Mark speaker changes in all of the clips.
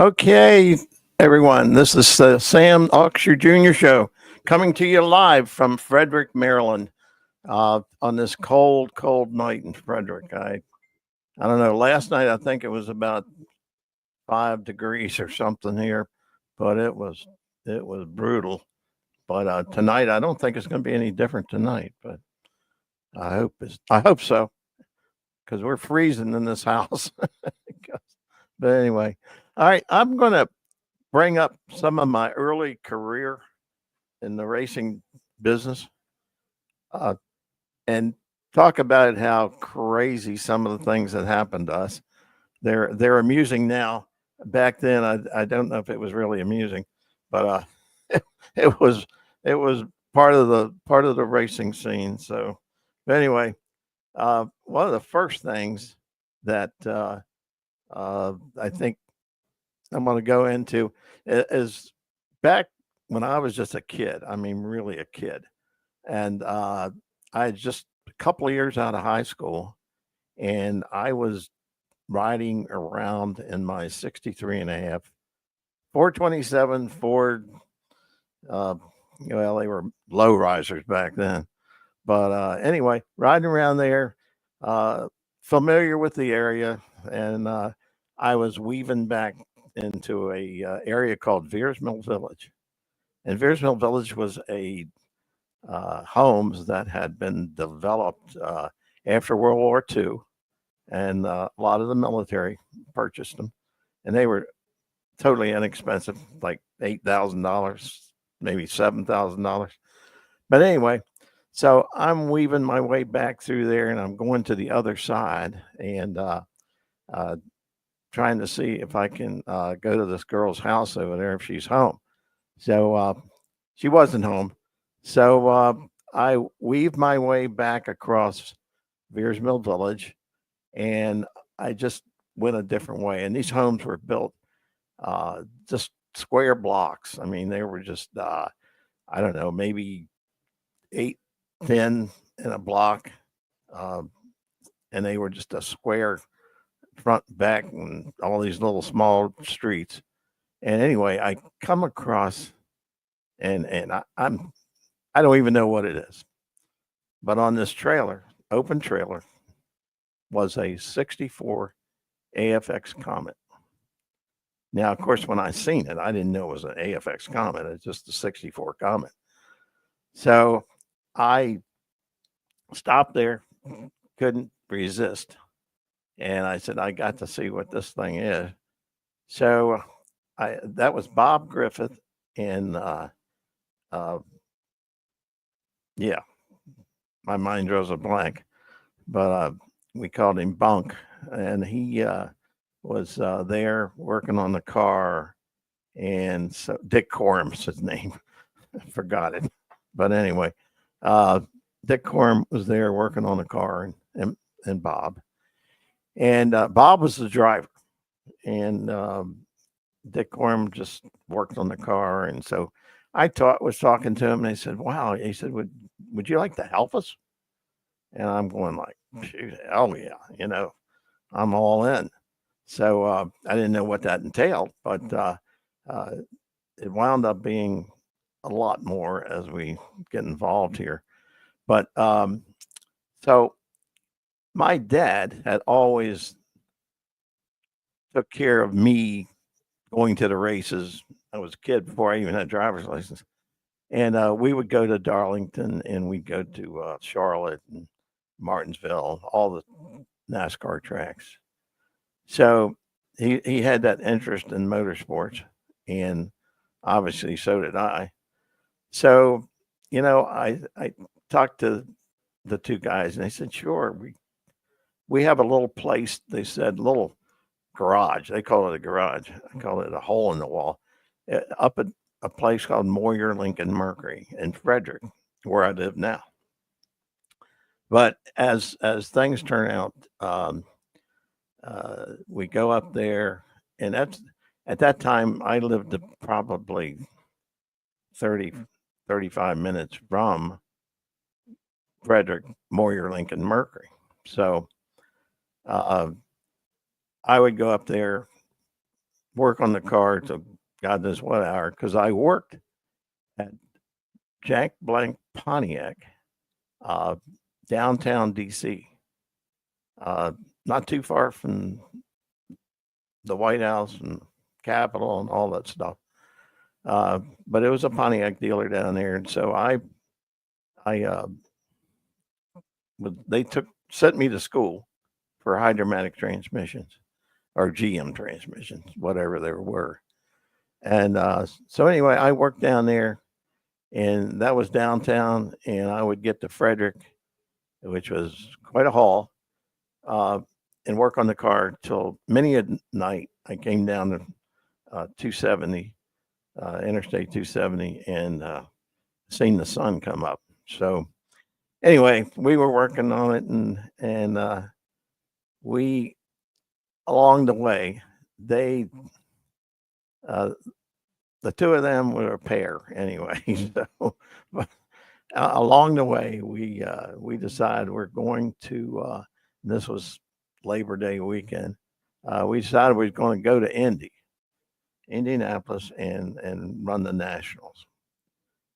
Speaker 1: Okay, everyone, this is the Sam Auxier Jr. Show coming to you live from Frederick, Maryland, on this cold, cold night in Frederick. I don't know. Last night I think it was about 5 degrees or something here, but it was brutal. But tonight I don't think it's going to be any different tonight. But I hope so because we're freezing in this house. But anyway, all right, I'm going to bring up some of my early career in the racing business, uh, and talk about how crazy some of the things that happened to us. They're amusing now. Back then, I don't know if it was really amusing, but it was it was part of the racing scene. So, but anyway, one of the first things that I think I'm going to go into is back when I was just a kid. I mean, really a kid, and I had just a couple of years out of high school, and I was riding around in my 63 and a half 427 Ford. Uh, well, they were low risers back then, but anyway, riding around there, uh, familiar with the area, and I was weaving back into a area called Veers Mill Village, and Veers Mill Village was a homes that had been developed after World War II, and a lot of the military purchased them, and they were totally inexpensive, like $8,000, maybe $7,000. But anyway, so I'm weaving my way back through there, and I'm going to the other side, and uh, trying to see if I can go to this girl's house over there if she's home. So she wasn't home. So I weaved my way back across Veers Mill Village, and I just went a different way. And these homes were built just square blocks. I mean, they were just, I don't know, maybe 8, 10 in a block. Uh, and they were just a square front, back, and all these little small streets. And anyway, I come across, and I don't even know what it is, but on this trailer, open trailer, was a 64 AFX Comet. Now, of course, when I seen it, I didn't know it was an AFX Comet. It's just a 64 Comet. So I stopped there, couldn't resist. And I said, I got to see what this thing is. So that was Bob Griffith in, uh, yeah, my mind draws a blank, but we called him Bunk. And he was there working on the car. And so Dick Corum's his name. I forgot it. But anyway, uh, Dick Corum was there working on the car, and Bob. And Bob was the driver. And Dick Corum just worked on the car. And so was talking to him, and he said, wow. He said, would you like to help us? And I'm going like, shoot, hell yeah. I'm all in. So I didn't know what that entailed, but uh, it wound up being a lot more as we get involved here. But so my dad had always took care of me going to the races. I was a kid before I even had a driver's license. And we would go to Darlington, and we'd go to Charlotte and Martinsville, all the NASCAR tracks. So he had that interest in motorsports, and obviously so did I. So, I talked to the two guys, and they said, sure, we have a little place, they said, little garage. They call it a garage. I call it a hole in the wall, up at a place called Moyer Lincoln Mercury in Frederick, where I live now. But as things turn out, we go up there, and at that time I lived probably 30, 35 minutes from Frederick, Moyer Lincoln Mercury. So I would go up there work on the car to God knows what hour, because I worked at Jack Blank Pontiac, uh, downtown DC, uh, not too far from the White House and Capitol and all that stuff. But it was a Pontiac dealer down there, and so I they sent me to school for hydromatic transmissions or GM transmissions, whatever they were. And so anyway, I worked down there, and that was downtown, and I would get to Frederick, which was quite a haul, uh, and work on the car till many a night. I came down to 270, Interstate 270, and seen the sun come up. So anyway, we were working on it, and we along the way, they uh, the two of them were a pair anyway. So but, along the way, we decided we're going to. This was Labor Day weekend. We decided we were going to go to Indianapolis, and run the Nationals.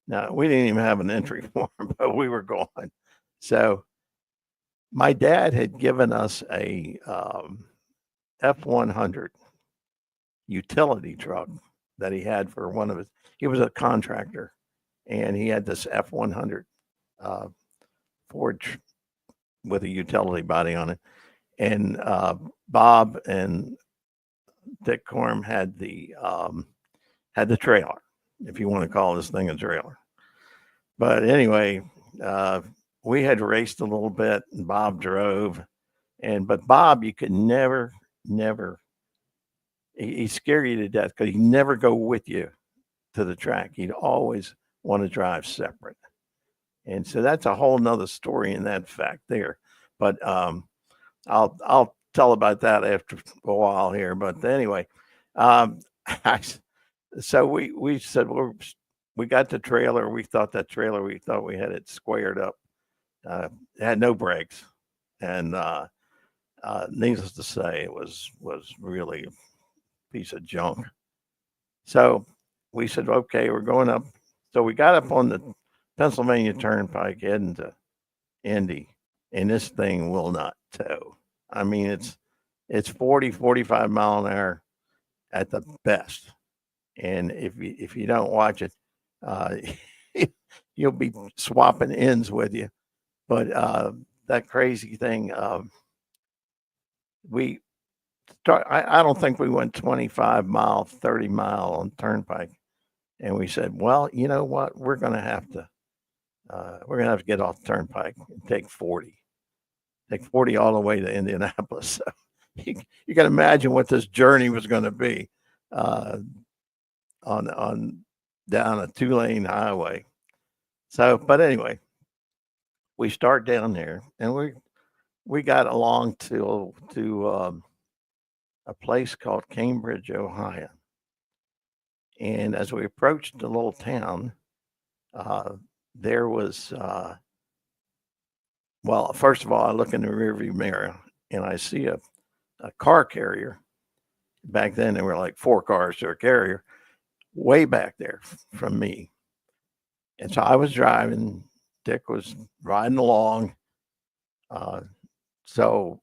Speaker 1: Now we didn't even have an entry form, but we were going. So my dad had given us a F-100 utility truck that he had for one of his. He was a contractor, and he had this F-100 uh, Ford with a utility body on it. And Bob and Dick Corm had the trailer, if you want to call this thing a trailer. But anyway, we had raced a little bit, and Bob drove. But Bob, you could never, he scared you to death because he'd never go with you to the track. He'd always want to drive separate. And so that's a whole nother story in that fact there. But I'll tell about that after a while here. But anyway, so we said, well, we got the trailer. We thought we had it squared up. It had no brakes, and needless to say, it was really a piece of junk. So we said, okay, we're going up. So we got up on the Pennsylvania Turnpike heading to Indy, and this thing will not tow. I mean, it's 40, 45 mile an hour at the best. And if you don't watch it, you'll be swapping ends with you. But that crazy thing, we start. I don't think we went 25 mile, 30 mile on Turnpike, and we said, well, you know what, we're gonna have to get off the Turnpike and take 40 all the way to Indianapolis. So you can imagine what this journey was going to be on down a 2-lane highway. So, but anyway, we start down there, and we got along to a place called Cambridge, Ohio. And as we approached the little town, there was well, first of all, I look in the rearview mirror and I see a car carrier. Back then, there were like 4 cars to a carrier way back there from me. And so I was driving, Dick was riding along. So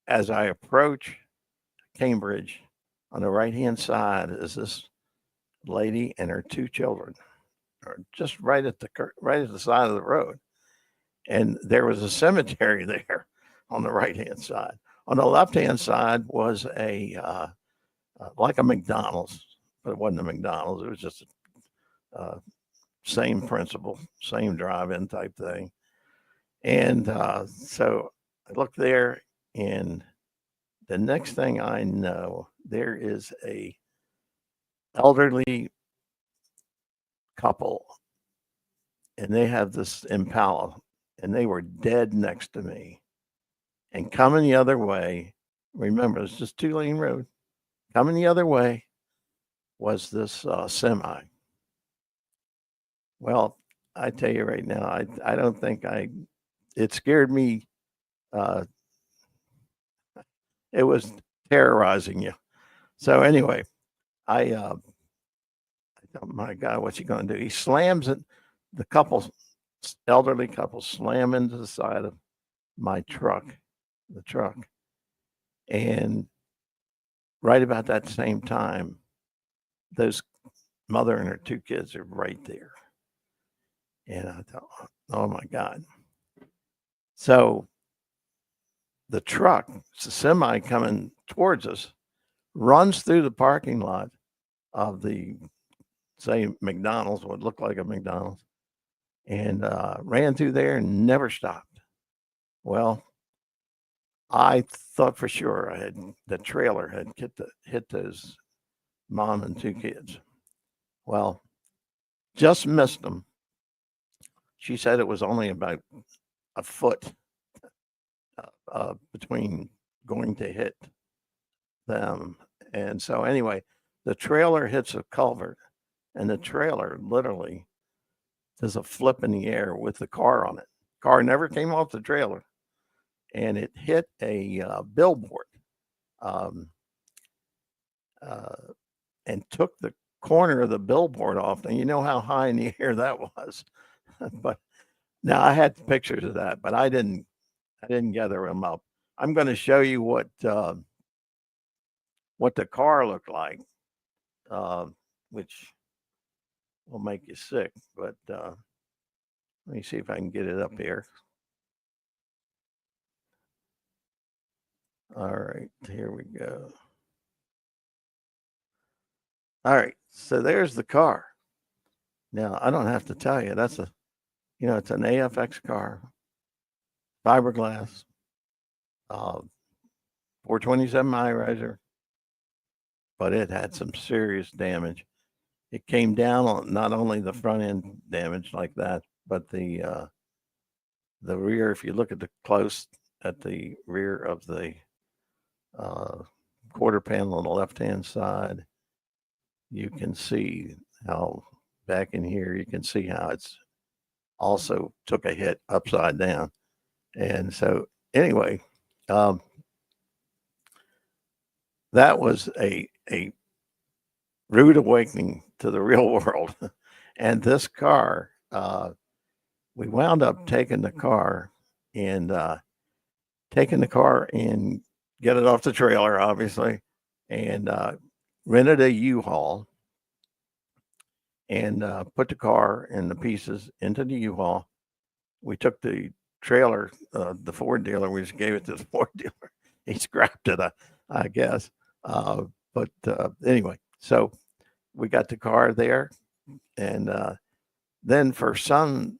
Speaker 1: as I approach Cambridge, on the right-hand side is this lady and her 2 children, are just right at the side of the road. And there was a cemetery there on the right-hand side. On the left-hand side was like a McDonald's, but it wasn't a McDonald's. It was just same principle, same drive-in type thing. And so I looked there, and the next thing I know, there is a elderly couple, and they have this Impala, and they were dead next to me. And coming the other way, remember, it's just 2-lane road. Coming the other way was this semi. Well, I tell you right now, I don't think it scared me. It was terrorizing you. So anyway, I thought, my God, what's he going to do? He slams it. The elderly couple, slam into the side of my truck, the truck, and right about that same time, those mother and her 2 kids are right there, and I thought, oh my God. So the truck, it's a semi coming towards us, runs through the parking lot of the, say, McDonald's, what looked like a McDonald's, and ran through there and never stopped. Well, I thought for sure the trailer had hit those mom and 2 kids. Well, just missed them. She said it was only about a foot between going to hit them. And so anyway, the trailer hits a culvert, and the trailer literally does a flip in the air with the car on it. Car never came off the trailer, and it hit a billboard um, and took the corner of the billboard off. And you know how high in the air that was. But now I had pictures of that, but I didn't gather them up. I'm going to show you what the car looked like, which will make you sick. But let me see if I can get it up here. All right, here we go. All right, so there's the car. Now I don't have to tell you that's it's an AFX car, fiberglass, 427 high riser, but it had some serious damage. It came down on not only the front end damage like that, but the rear. If you look at the rear of the quarter panel on the left-hand side, you can see how back in here, you can see how it's also took a hit upside down. And so anyway, that was a rude awakening to the real world. And this car, we wound up taking the car and get it off the trailer, obviously, and rented a U-Haul and put the car and the pieces into the U-Haul. We took the trailer, the Ford dealer, we just gave it to the Ford dealer. He scrapped it, I guess. But anyway, so we got the car there, and then for some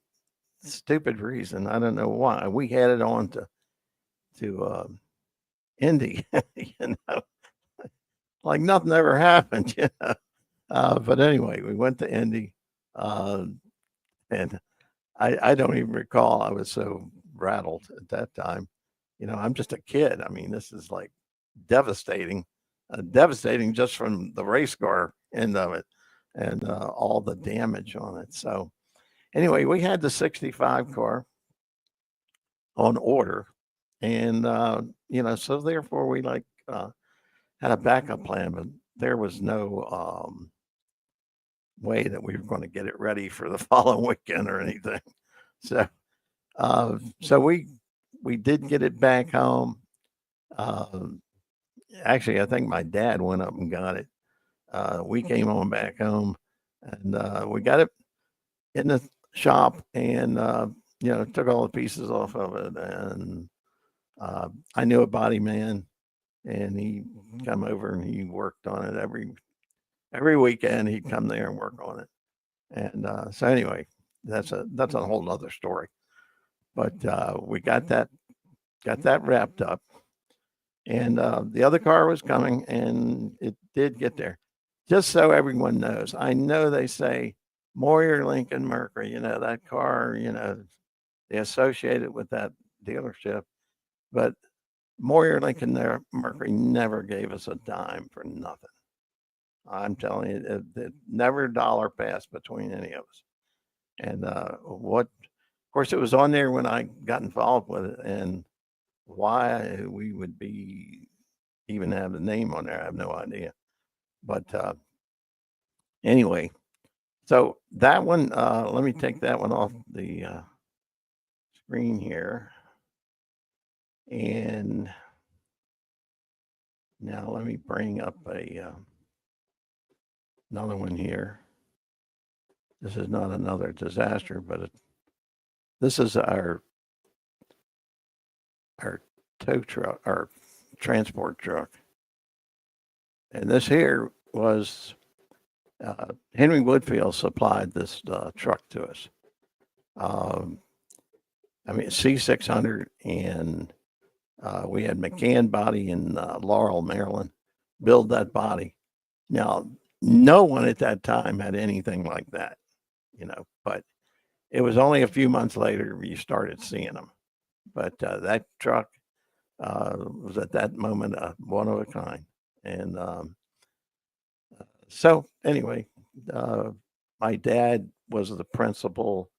Speaker 1: stupid reason, I don't know why, we headed on to Indy, like nothing ever happened, but anyway, we went to Indy, and I don't even recall. I was so rattled at that time. I'm just a kid. I mean, this is like devastating just from the race car end of it and all the damage on it. So anyway, we had the 65 car on order, and so therefore we had a backup plan, but there was no way that we were going to get it ready for the following weekend or anything. So we did get it back home. Actually, I think my dad went up and got it. We came on back home, and we got it in the shop, and took all the pieces off of it. And I knew a body man, and he come over and he worked on it every weekend. He'd come there and work on it. And so anyway, that's a whole nother story. But we got that wrapped up, and the other car was coming, and it did get there. Just so everyone knows, I know they say Moyer, Lincoln, Mercury, that car, they associate it with that dealership, but Moyer, Lincoln, Mercury never gave us a dime for nothing. I'm telling you, it never a dollar passed between any of us. And of course, it was on there when I got involved with it, and why we would even have the name on there, I have no idea. But Anyway, so that one, let me take that one off the screen here. And now let me bring up another one here. This is not another disaster, but this is our tow truck, our transport truck. And this here was Henry Woodfield supplied this truck to us. I mean, C600, and we had McCann Body in Laurel, Maryland, build that body. Now, no one at that time had anything like that, but it was only a few months later you started seeing them. But that truck was at that moment one of a kind. And so anyway, my dad was the principal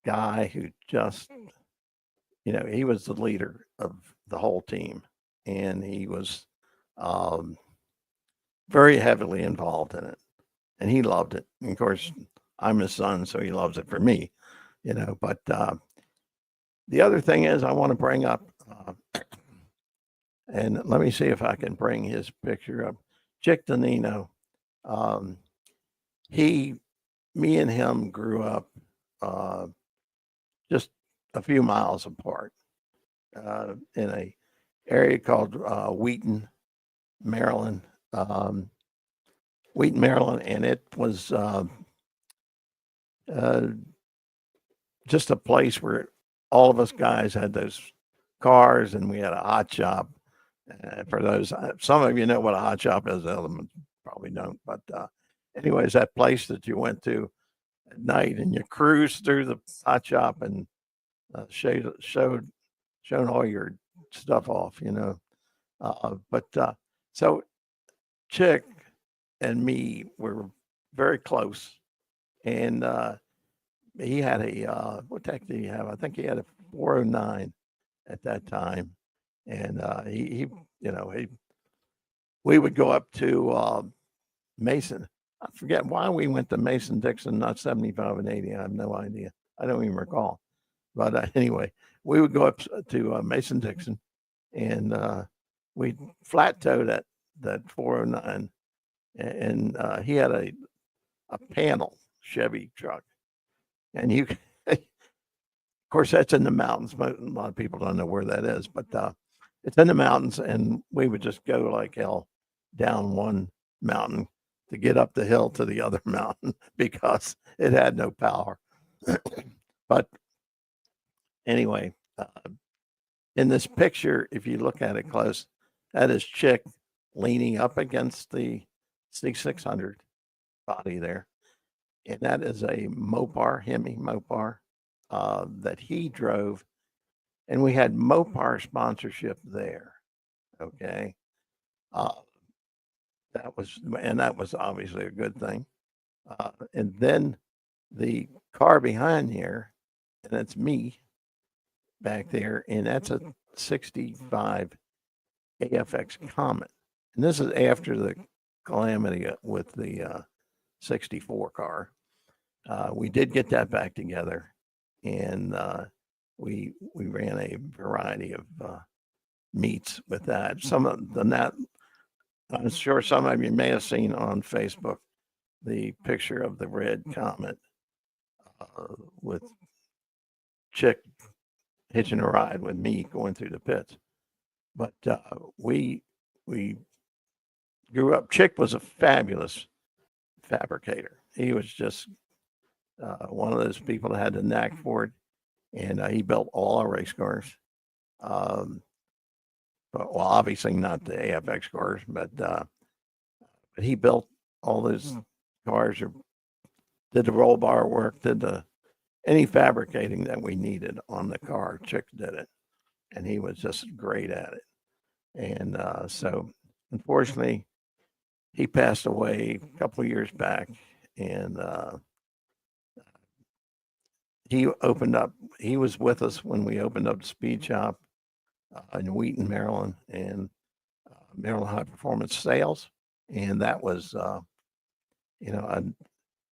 Speaker 1: guy who just, he was the leader of the whole team, and he was very heavily involved in it, and he loved it. And of course, I'm his son, so he loves it for me, but the other thing is I want to bring up, and let me see if I can bring his picture up. Chick DeNinno, me and him grew up just a few miles apart in a area called Wheaton, Maryland. Wheaton, Maryland, and it was just a place where all of us guys had those cars, and we had a hot shop. For those, some of you know what a hot shop is, others probably don't. But anyways, that place that you went to at night and you cruised through the hot shop and showed all your stuff off, so Chick and me were very close, and he had a what tech did he have? I think he had a 409 at that time, and we would go up to Mason. I forget why we went to Mason Dixon, not 75 and 80. I have no idea. I don't even recall. But anyway, we would go up to Mason Dixon, and we flat towed that 409, and he had a panel Chevy truck, and of course, that's in the mountains. But a lot of people don't know where that is, but it's in the mountains, and we would just go like hell down one mountain to get up the hill to the other mountain because it had no power. But anyway, in this picture, if you look at it close, that is Chick leaning up against the C600 body there. And that is a Mopar, Hemi Mopar, that he drove. And we had Mopar sponsorship there. Okay. That was obviously a good thing. And then the car behind here, and that's me back there, and that's a 65 AFX Comet. And this is after the calamity with the 64 car. We did get that back together, and we ran a variety of meets with that. Some of the I'm sure some of you may have seen on Facebook the picture of the red Comet with Chick hitching a ride with me going through the pits. But we grew up. Chick was a fabulous fabricator. He was just one of those people that had the knack for it, and he built all our race cars. But, well, obviously not the AFX cars, but he built all those cars, or did the roll bar work, did any fabricating that we needed on the car. Chick did it, and he was just great at it. And so, unfortunately, he passed away a couple of years back, and he was with us when we opened up the speed shop in Wheaton, Maryland, and Maryland High Performance Sales. And that was and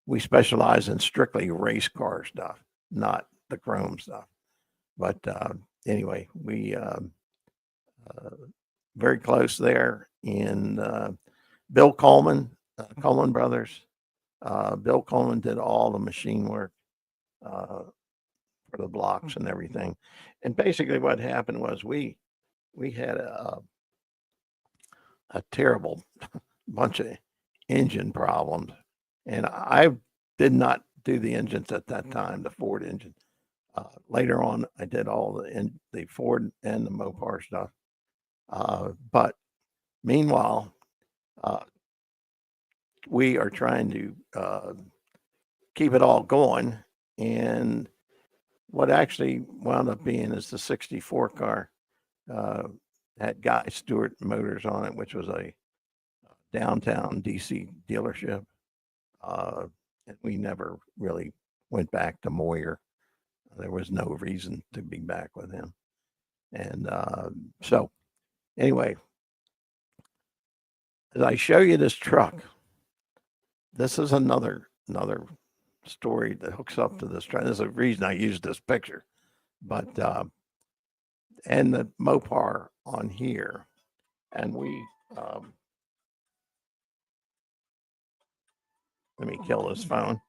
Speaker 1: we specialize in strictly race car stuff, not the chrome stuff. But anyway, we very close there. And Bill Coleman, Coleman Brothers. Bill Coleman did all the machine work for the blocks and everything. And basically, what happened was we had a terrible bunch of engine problems, and I did not do the engines at that time, the Ford engine. Later on, I did all the Ford and the Mopar stuff. But meanwhile, we are trying to keep it all going. And what actually wound up being is the 64 car had Guy Stewart Motors on it, which was a downtown DC dealership. And we never really went back to Moyer. There was no reason to be back with him. And so anyway, as I show you this truck, this is another story that hooks up to this truck. There's a reason I used this picture, but and the Mopar on here, and we let me kill this phone.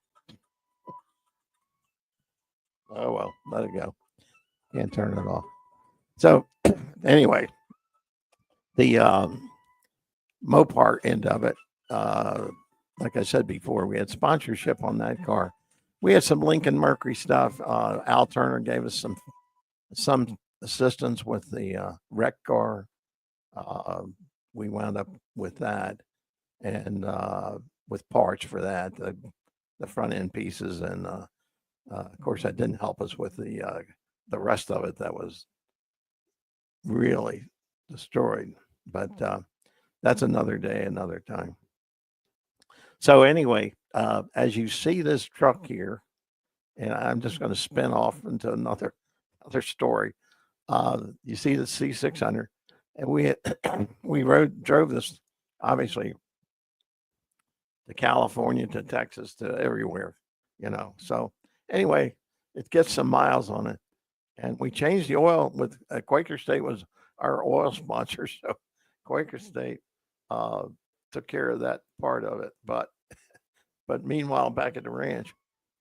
Speaker 1: Oh well, let it go. Can't turn it off. So anyway, the Mopar end of it, like I said before, we had sponsorship on that car. We had some Lincoln Mercury stuff. Al Turner gave us some assistance with the wreck car. We wound up with that, and with parts for that, the front end pieces, and of course that didn't help us with the rest of it that was really destroyed. But that's another day, another time. So anyway, as you see this truck here, and I'm just going to spin off into another story. You see the C600, and we drove this obviously to California, to Texas, to everywhere, So anyway, it gets some miles on it, and we changed the oil with Quaker State was our oil sponsor, so Quaker State took care of that part of it. But meanwhile, back at the ranch,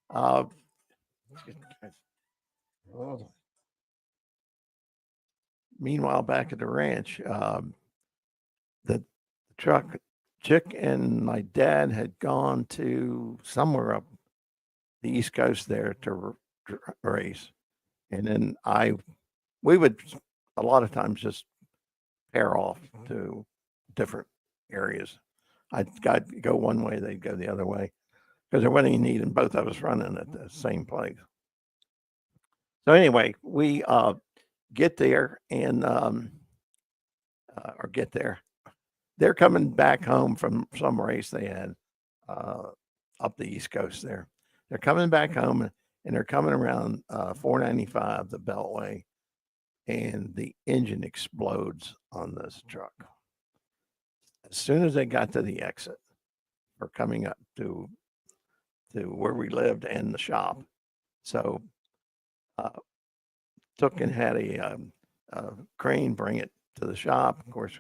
Speaker 1: the truck, Chick and my dad had gone to somewhere up the East Coast there to race, and then we would a lot of times just pair off to different areas. I'd go one way, they'd go the other way, because there wasn't any need in both of us running at the same place. So anyway, we get there and or get there. They're coming back home from some race they had up the East Coast there. They're coming back home, and they're coming around 495, the Beltway, and the engine explodes on this truck. As soon as they got to the exit or coming up to where we lived and the shop, so took and had a crane bring it to the shop. Of course,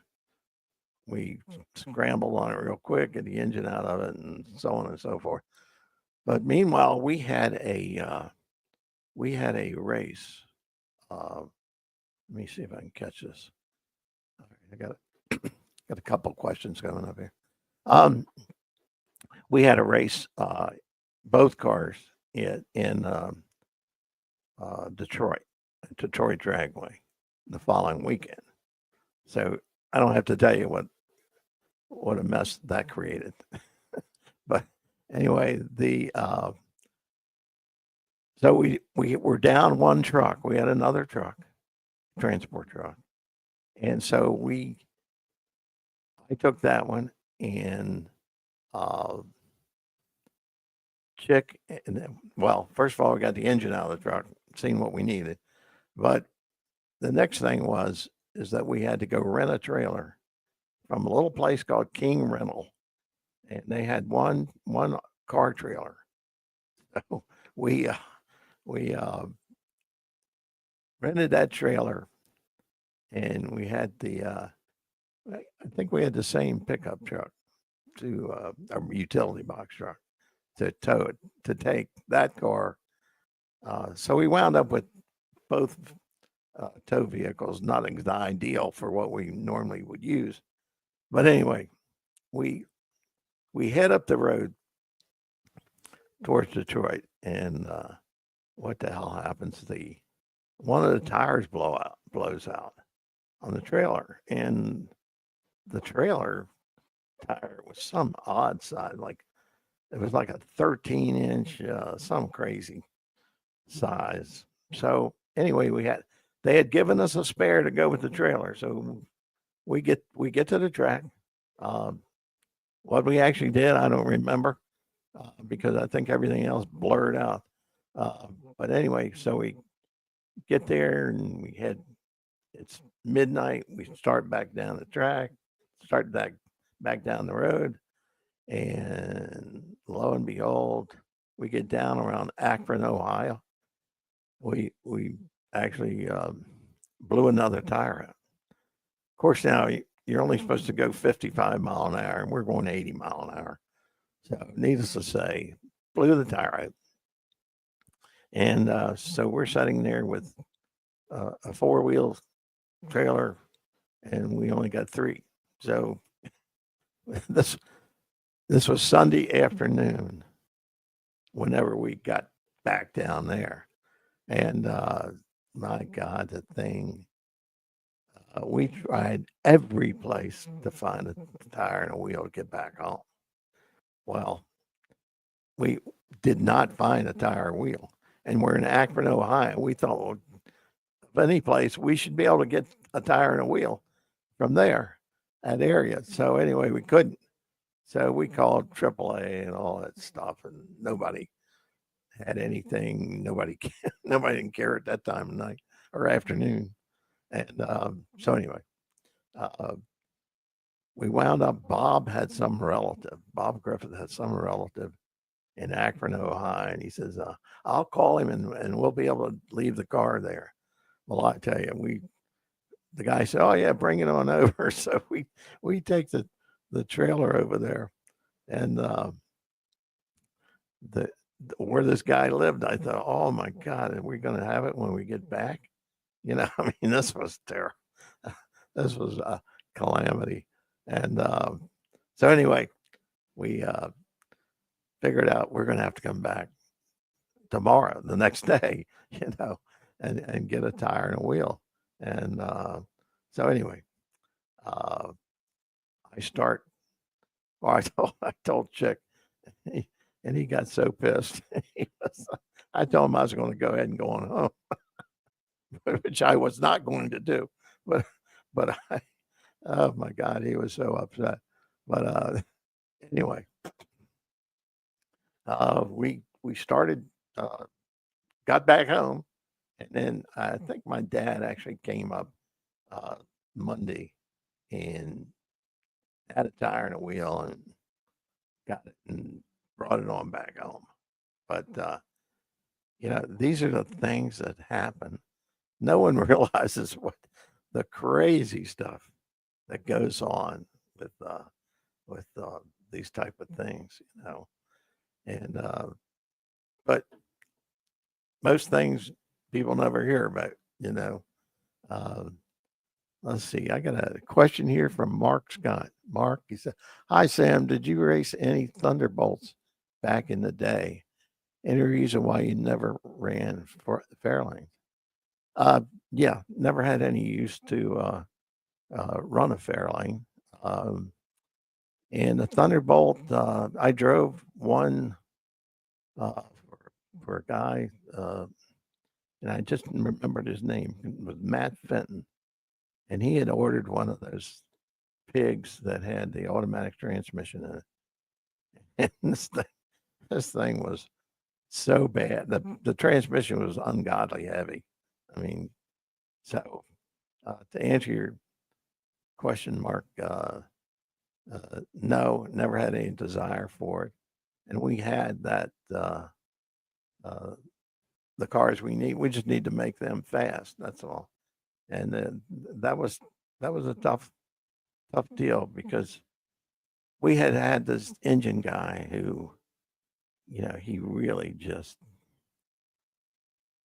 Speaker 1: we scrambled on it real quick, get the engine out of it, and so on and so forth. But meanwhile, we had a race. Let me see if I can catch this. All right, I got a couple questions coming up here. We had a race, both cars in Detroit Dragway the following weekend. So I don't have to tell you what a mess that created. But anyway, so we were down one truck. We had another truck, transport truck, and so I took that one, and Chick, and then, well, first of all, we got the engine out of the truck, seen what we needed, but the next thing is that we had to go rent a trailer from a little place called King Rental, and they had one car trailer. So we we rented that trailer, and we had I think we had the same pickup truck to a utility box truck to tow it, to take that car. So we wound up with both tow vehicles, not ideal for what we normally would use. But anyway, we we head up the road towards Detroit, and what the hell happens? The one of the tires blows out on the trailer, and the trailer tire was some odd size, like it was like a 13-inch, some crazy size. So anyway, they had given us a spare to go with the trailer. So we get to the track. What we actually did, I don't remember because I think everything else blurred out. But anyway, so we get there and it's midnight. We start back down the track, start back down the road, and lo and behold, we get down around Akron, Ohio. We actually blew another tire out. Of course, now you're only supposed to go 55 mile an hour, and we're going 80 mile an hour. So, needless to say, blew the tire out. And so we're sitting there with a four-wheel trailer, and we only got three. So this was Sunday afternoon whenever we got back down there. And my God, the thing, we tried every place to find a tire and a wheel to get back home. Well, we did not find a tire or wheel. And we're in Akron, Ohio. We thought, well, if any place, we should be able to get a tire and a wheel from there, that area. So anyway, we couldn't. So we called AAA and all that stuff, and nobody had anything. Nobody didn't care at that time of night or afternoon. And so anyway, we wound up. Bob Griffith had some relative in Akron, Ohio, and he says, "I'll call him and we'll be able to leave the car there." Well, I tell you, the guy said, "Oh yeah, bring it on over." So we take the trailer over there, and the where this guy lived, I thought, "Oh my God, are we going to have it when we get back?" I mean, this was terrible. This was a calamity, and so anyway, we figured out we're going to have to come back tomorrow, the next day, and get a tire and a wheel. And so anyway, I start. Well, I told Chick, and he got so pissed. I told him I was going to go ahead and go on home, which I was not going to do. But oh my God, he was so upset. But anyway, we started, got back home, and then I think my dad actually came up Monday and had a tire and a wheel and got it and brought it on back home. But these are the things that happen. No one realizes what the crazy stuff that goes on with these type of things, and but most things people never hear about. Let's see. I got a question here from Mark Scott. Mark, he said, "Hi, Sam. Did you race any Thunderbolts back in the day? Any reason why you never ran for Fairlane?" Yeah, never had any use to run a Fairlane. And the Thunderbolt, I drove one for a guy, and I just remembered his name. It was Matt Fenton. And he had ordered one of those pigs that had the automatic transmission in it. And this thing was so bad. The transmission was ungodly heavy. I mean, so to answer your question, Mark, No, never had any desire for it. And we had uh, the cars we need. We just need to make them fast. That's all. And that was that was a tough deal because we had this engine guy who, he really just.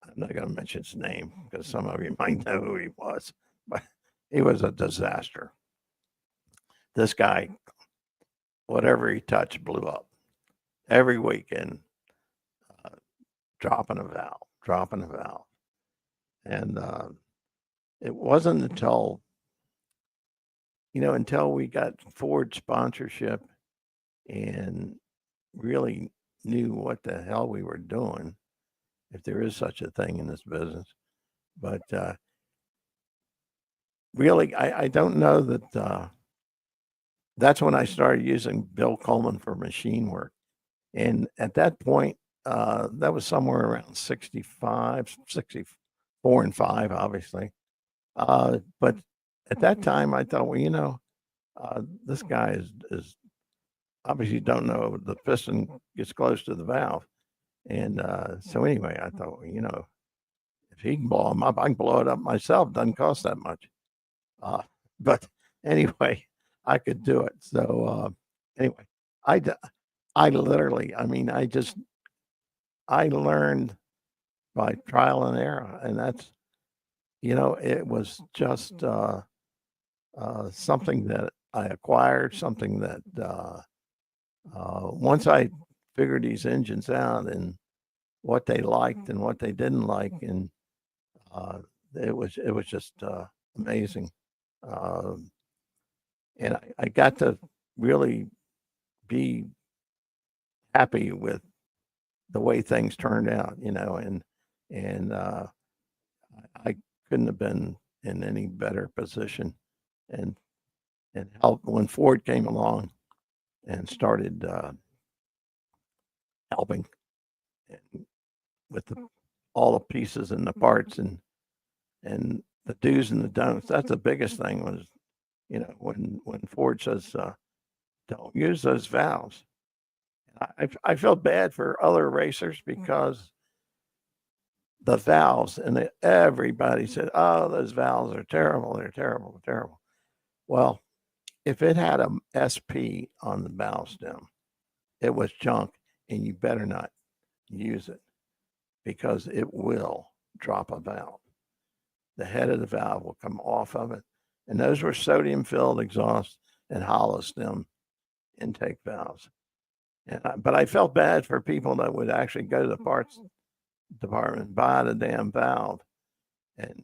Speaker 1: I'm not going to mention his name because some of you might know who he was, but he was a disaster. This guy, whatever he touched, blew up every weekend, uh, dropping a valve. And it wasn't until we got Ford sponsorship and really knew what the hell we were doing, if there is such a thing in this business. But really, I don't know that that's when I started using Bill Coleman for machine work. And at that point, that was somewhere around 65, 64 and 5, obviously. But at that time, I thought, well, this guy is obviously don't know the piston gets close to the valve. And so anyway, I thought, well, if he can blow them up, I can blow it up myself. Doesn't cost that much. Uh, but anyway, I could do it. So anyway, I, d- I literally, I mean, I learned by trial and error. And that's, it was just something that I acquired, something that once I figured these engines out and what they liked and what they didn't like, and uh, it was just amazing. Um, and I got to really be happy with the way things turned out, and I couldn't have been in any better position. And help when Ford came along and started helping with all the pieces and the parts and the do's and the don'ts. That's the biggest thing was, when Ford says don't use those valves. I felt bad for other racers because the valves and everybody said, "Oh, those valves are terrible. They're terrible. They're terrible." Well, if it had a SP on the valve stem, it was junk, and you better not use it because it will drop a valve. The head of the valve will come off of it, and those were sodium-filled exhaust and hollow stem intake valves. But I felt bad for people that would actually go to the parts department and buy the damn valve, and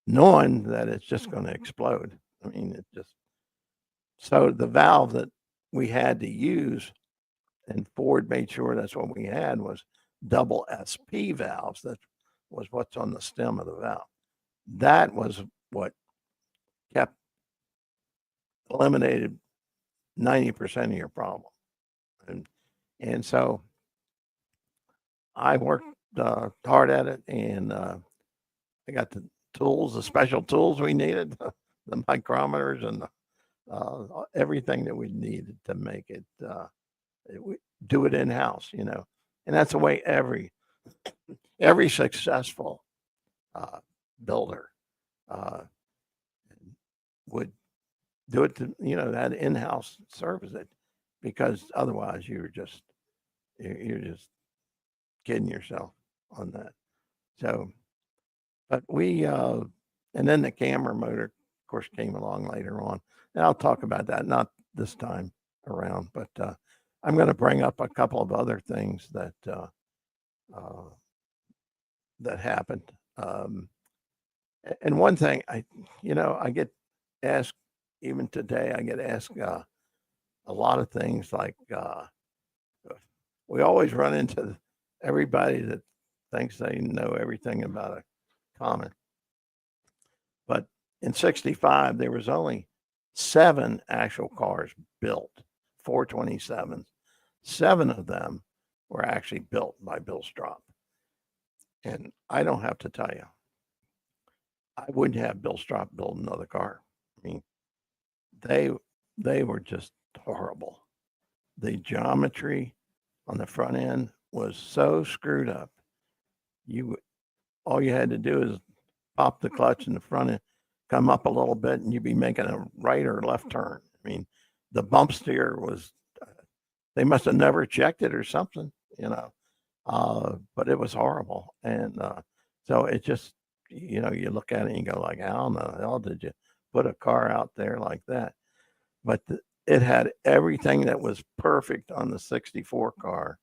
Speaker 1: knowing that it's just going to explode. I mean, it just so the valve that we had to use, and Ford made sure that's what we had was double SP valves. That was what's on the stem of the valve. That was what kept eliminated 90% of your problem. And and so I worked hard at it, and I got the tools, the special tools we needed, the micrometers and everything that we needed to make it, do it in house, and that's the way every successful uh, builder uh, would do it to, that in-house service it, because otherwise you're just kidding yourself on that. So, but and then the camera motor, of course, came along later on, and I'll talk about that not this time around, but I'm going to bring up a couple of other things uh, that happened. And one thing I get asked even today. I get asked a lot of things like we always run into everybody that thinks they know everything about a comet. But in 65, there was only 7 actual cars built, 427s. 7 of them were actually built by Bill Strop. And I don't have to tell you, I wouldn't have Bill Strop build another car. I mean, they they were just horrible. The geometry on the front end was so screwed up. All you had to do is pop the clutch in the front end, come up a little bit, and you'd be making a right or left turn. I mean, the bump steer was, they must have never checked it or something, but it was horrible. And so it just, you look at it and you go like, how in the hell did you put a car out there like that? But it had everything that was perfect on the 64 car,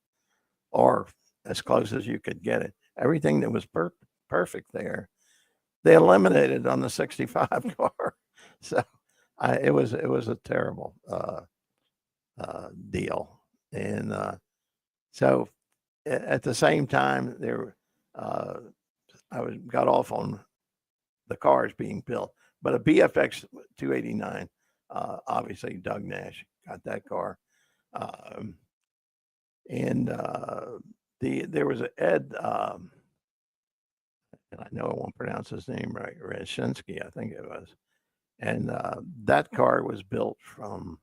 Speaker 1: or as close as you could get it. Everything that was perfect there, they eliminated on the 65 car. So it was a terrible deal. And so at the same time, I got off on the cars being built, but a BFX 289, obviously Doug Nash got that car. And there was an Ed, and I know I won't pronounce his name right, Reshinsky, I think it was. And that car was built from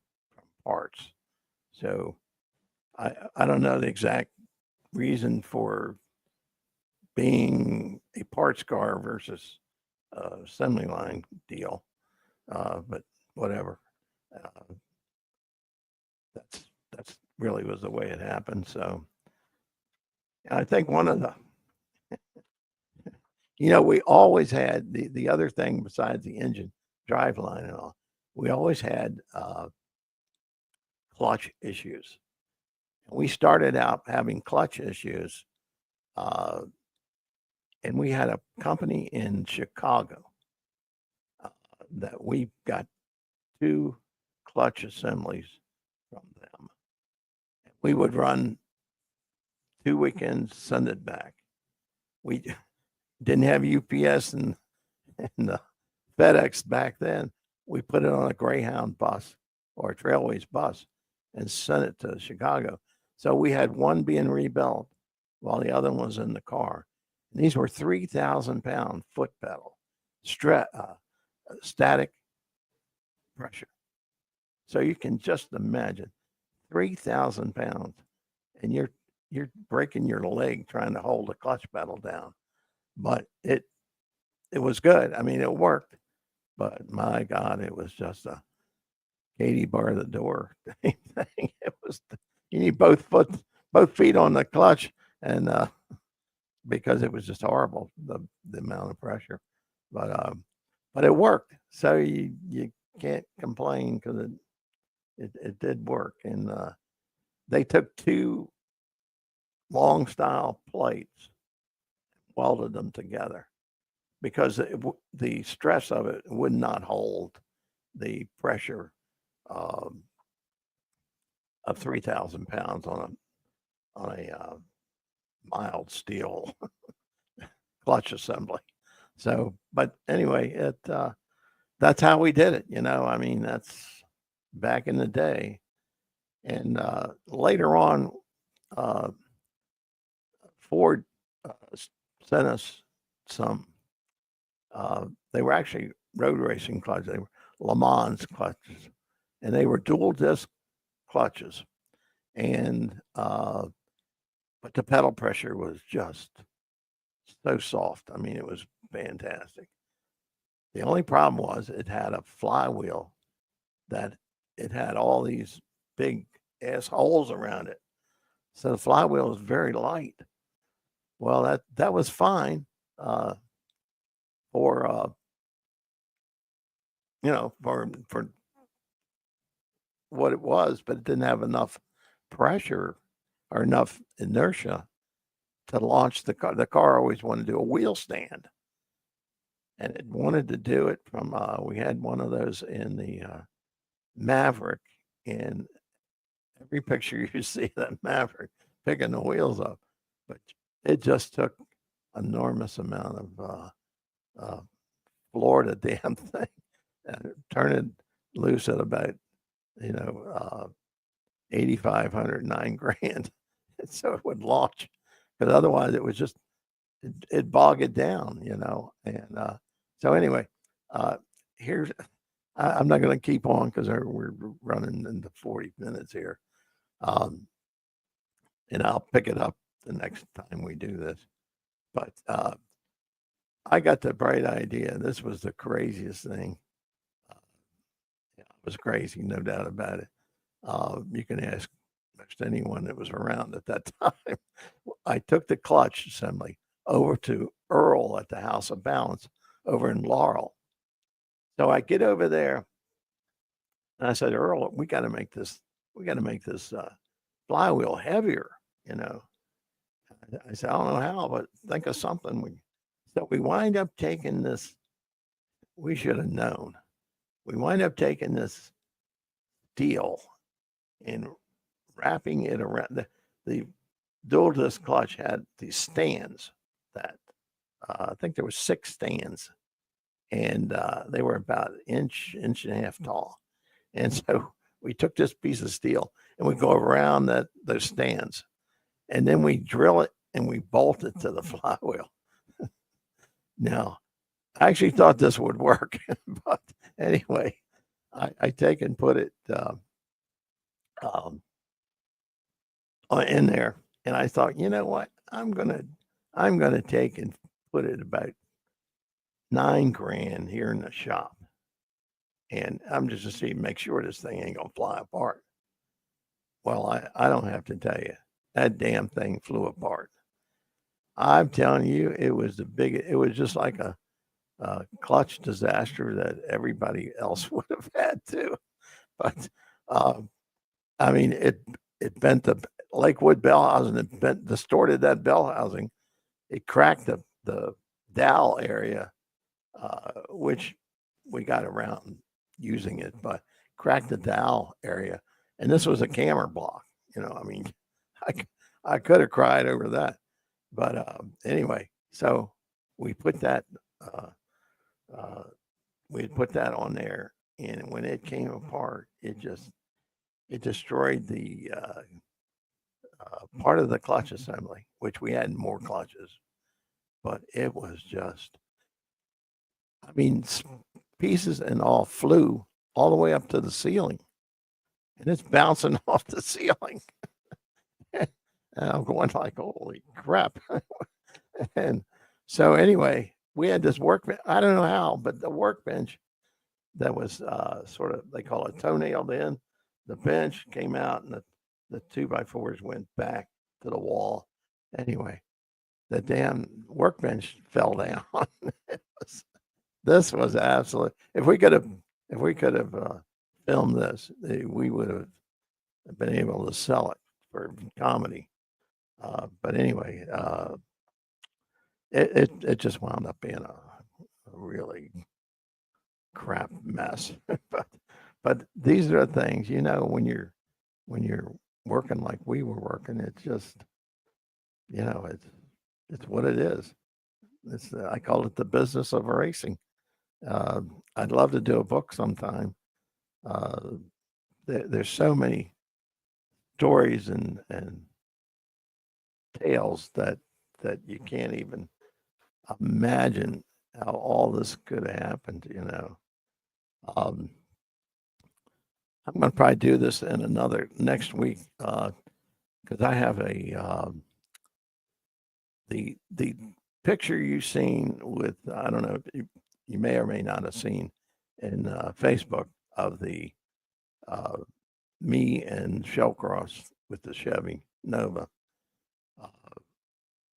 Speaker 1: parts. So I don't know the exact reason for being a parts car versus assembly line deal, but whatever. That's really was the way it happened. So I think one of the, we always had the other thing besides the engine, driveline and all, we always had clutch issues. We started out having clutch issues, and we had a company in Chicago that we got 2 clutch assemblies from them. We would run 2 weekends, send it back. We didn't have UPS and FedEx back then. We put it on a Greyhound bus or a Trailways bus and sent it to Chicago. So we had one being rebuilt while the other one was in the car. And these were 3,000-pound foot pedal, static pressure. So you can just imagine 3,000 pounds, and you're breaking your leg trying to hold the clutch pedal down. But it was good. I mean, it worked. But my God, it was just a Katie bar the door thing. It was, you need both feet on the clutch, and because it was just horrible, the amount of pressure. But it worked. So you can't complain because it did work. And they took 2 long style plates, welded them together because the stress of it would not hold the pressure of 3,000 pounds on a mild steel clutch assembly. So, but anyway, that's how we did it. I mean, that's back in the day. And later on, Ford sent us some. They were actually road racing clutches. They were Le Mans clutches, and they were dual disc clutches. And but the pedal pressure was just so soft. I mean, it was fantastic. The only problem was it had a flywheel that it had all these big ass holes around it. So the flywheel was very light. Well, that was fine for for what it was, but it didn't have enough pressure or enough inertia to launch the car. The car always wanted to do a wheel stand, and it wanted to do it from. We had one of those in the Maverick, and every picture you see that Maverick picking the wheels up, but it just took enormous amount of floor the damn thing and turn it loose at about 8,500, $9,000, so it would launch, because otherwise it was just it bog it down, and so anyway, here's I'm not going to keep on because we're running into 40 minutes here. And I'll pick it up the next time we do this. But I got the bright idea. This was the craziest thing. It was crazy, no doubt about it. You can ask most anyone that was around at that time. I took the clutch assembly over to Earl at the House of Balance over in Laurel. So I get over there and I said, Earl, we got to make this flywheel heavier, you know. I said, I don't know how, but think of something. So we wind up taking this. We should have known. We wind up taking this steel and wrapping it around. The dual disc clutch had these stands that I think there were 6 stands, and they were about an inch and a half tall. And so we took this piece of steel and we go around those stands, and then we drill it and we bolt it to the flywheel. Now, I actually thought this would work, but anyway, I take and put it in there, and I thought, you know what, I'm gonna take and put it about $9,000 here in the shop, and I'm just to see make sure this thing ain't gonna fly apart. Well, I don't have to tell you, that damn thing flew apart. I'm telling you, it was just like a clutch disaster that everybody else would have had too. But I mean, it bent the Lakewood bell housing. It distorted that bell housing. It cracked the dowel area, which we got around using it, but cracked the dowel area. And this was a camera block. You know, I mean, I could have cried over that. But anyway, so we put that on there, and when it came apart, it destroyed the part of the clutch assembly, which we had more clutches, but it was just, I mean, pieces and all flew all the way up to the ceiling, and it's bouncing off the ceiling. And I'm going like, holy crap. And so anyway, we had this workbench. I don't know how, but the workbench that was sort of, they call it toenailed in. The bench came out and the 2x4s went back to the wall. Anyway, the damn workbench fell down. This was absolute. If we could have filmed this, we would have been able to sell it for comedy. But anyway, it just wound up being a really crap mess. but these are the things, you know, when you're working like we were working, it's just, you know, it's what it is. It's I call it the business of racing. I'd love to do a book sometime. There's so many stories and tales that you can't even imagine how all this could have happened, you know. I'm going to probably do this in another next week because I have the picture you've seen with, I don't know, you may or may not have seen in Facebook of the me and Shellcross with the Chevy Nova.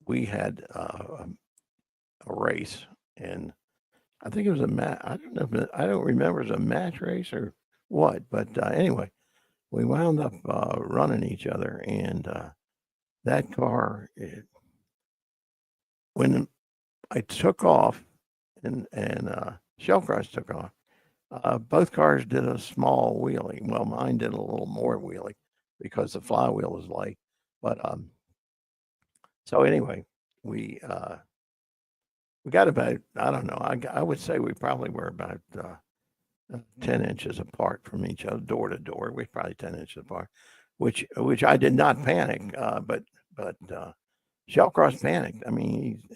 Speaker 1: We had a race, and I think it was a match. I don't know. I don't remember if it was a match race or what. But anyway, we wound up running each other, and that car, when I took off, and Shellcross took off, both cars did a small wheelie. Well, mine did a little more wheelie because the flywheel was light. But so anyway, we got about, I don't know, I would say we probably were about 10 inches apart from each other, door to door. We're probably 10 inches apart, which I did not panic, but Shellcross panicked. I mean,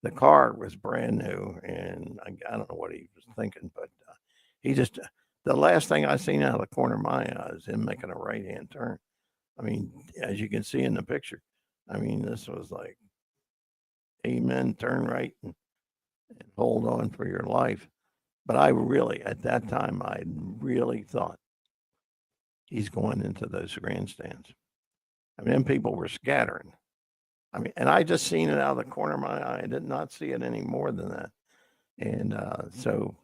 Speaker 1: the car was brand new, and I don't know what he was thinking, but he just, the last thing I seen out of the corner of my eye is him making a right-hand turn. I mean, as you can see in the picture, I mean, this was like, amen, turn right and hold on for your life. But I really, at that time, I really thought he's going into those grandstands. I mean, people were scattering. I mean, and I just seen it out of the corner of my eye. I did not see it any more than that. And so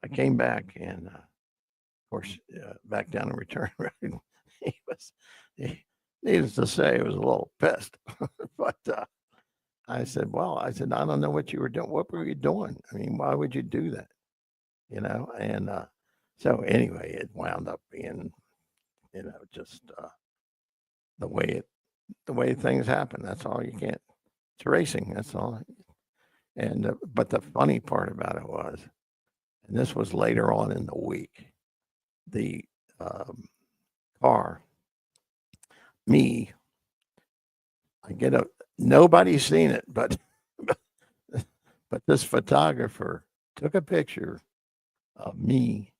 Speaker 1: I came back and, of course, back down the return road. Needless to say, he was a little pissed. But I said, well, I don't know what you were doing. What were you doing? I mean, why would you do that? You know? And so anyway, it wound up being, just the way things happen. That's all. You can't. It's racing. That's all. And but the funny part about it was, and this was later on in the week, the car, I get nobody's seen it, but this photographer took a picture of me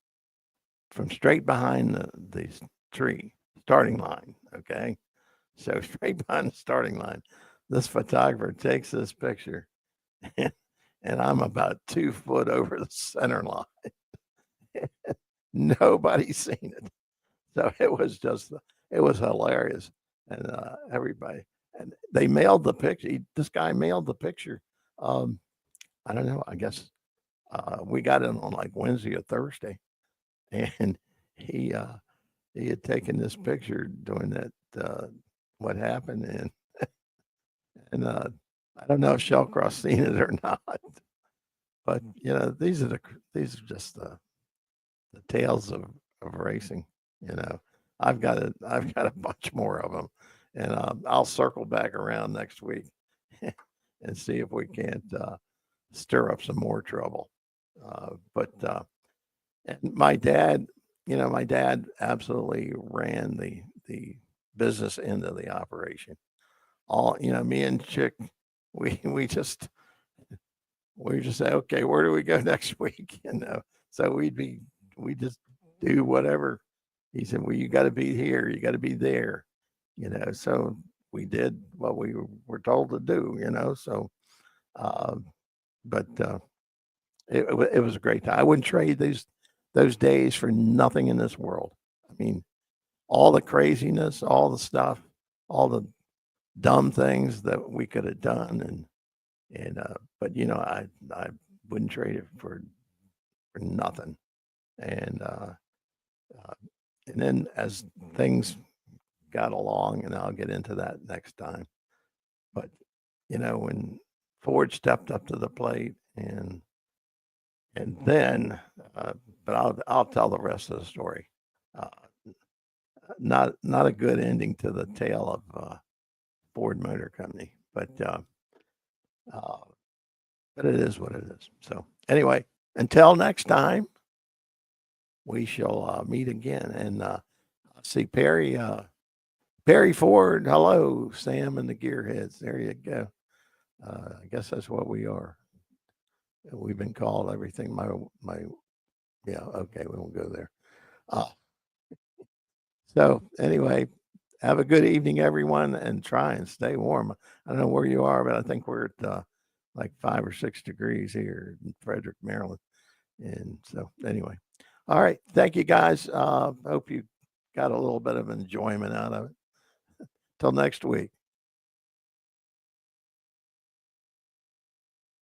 Speaker 1: from straight behind the tree starting line. Okay, so straight behind the starting line, this photographer takes this picture, and I'm about 2 foot over the center line. Nobody's seen it, so it was hilarious, and everybody. And they mailed the picture. This guy mailed the picture. I don't know. I guess we got it on like Wednesday or Thursday, and he had taken this picture doing that. What happened, and I don't know if Shellcross seen it or not, but these are just the tales of racing. I've got a bunch more of them. And I'll circle back around next week and see if we can't stir up some more trouble. But and my dad absolutely ran the business end of the operation. All me and Chick, we just say, okay, where do we go next week? So we just do whatever. He said, well, you got to be here, you got to be there. So we did what we were told to do, so, but it was a great time. I wouldn't trade those days for nothing in this world. I mean, all the craziness, all the stuff, all the dumb things that we could have done. But I wouldn't trade it for nothing. And then as things got along, and I'll get into that next time. But when Ford stepped up to the plate, and then, but I'll tell the rest of the story. Not a good ending to the tale of Ford Motor Company, but it is what it is. So anyway, until next time, we shall meet again, and see Perry Ford, hello, Sam and the Gearheads. There you go. I guess that's what we are. We've been called everything. Yeah, okay, we won't go there. So anyway, have a good evening, everyone, and try and stay warm. I don't know where you are, but I think we're at like 5 or 6 degrees here in Frederick, Maryland. And so anyway, all right, thank you guys. Hope you got a little bit of enjoyment out of it. Till next week.